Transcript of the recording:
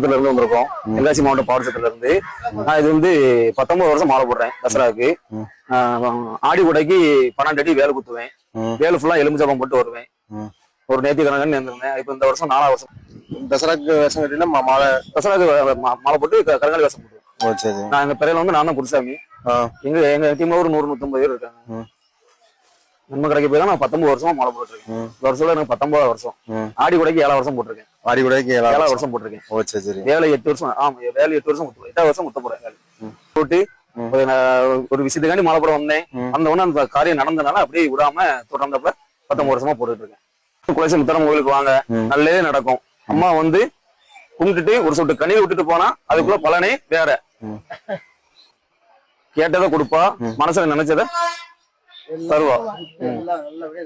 பாவச்சத்துல இருந்து வந்திருக்கோம். தென்காசி மாவட்டம் பாவச்சத்துல இருந்து. நான் இது வந்து 19 வருஷம் மாலை போடுறேன் தசராவுக்கு. ஆடி கூடைக்கு 12 அடி வேலை குத்துவேன். வேலை ஃபுல்லா எலுமிச்சம்பழம் போட்டு வருவேன். ஒரு நேர்த்தி கணக்குன்னு இருந்திருந்தேன். இப்ப இந்த வருஷம் 4வது வருஷம். தசராக்கு வேஷம் கட்டினா மாலை தசராக்கு மாலை போட்டு கருங்காலி வேஷம் போட்டுருவேன். நான் எங்க பிறையில வந்து நான் தான் குருசாமி. எங்க டீம்ல ஒரு 100-150 பேர் இருக்காங்க. நம்ம கடைக்கு போய் தான் நான் 19 வருஷமா மாலை போட்டுருக்கேன். இந்த வருஷம் எனக்கு 19வது வருஷம். ஆடி கூடைக்கு 7 வருஷம் போட்டிருக்கேன். ஆடி கூடைக்கு 7 வருஷம் போட்டிருக்கேன். ஓ சரி சரி. வேலை 8 வருஷம். ஆமா வேலை 8 வருஷம் 8வது வருஷம் முத்த போறேன். போட்டு ஒரு விஷயத்துக்காண்டி மாலை போட வந்தேன். அந்த உடனே அந்த காரியம் நடந்தனால அப்படியே விடாம தொடர்ந்தப்ப 19 வருஷமா போட்டுட்டு இருக்கேன். குலசை முத்தரம் கோயிலுக்கு வாங்க, நல்லதே நடக்கும். அம்மா வந்து கும்பிட்டுட்டு ஒரு சொட்டு கண்ணீர் விட்டுட்டு போனா அதுக்குள்ள பலனே வேற. கேட்டதை கொடுப்பா, மனசுல நினைச்சத தருவா. எல்லாமே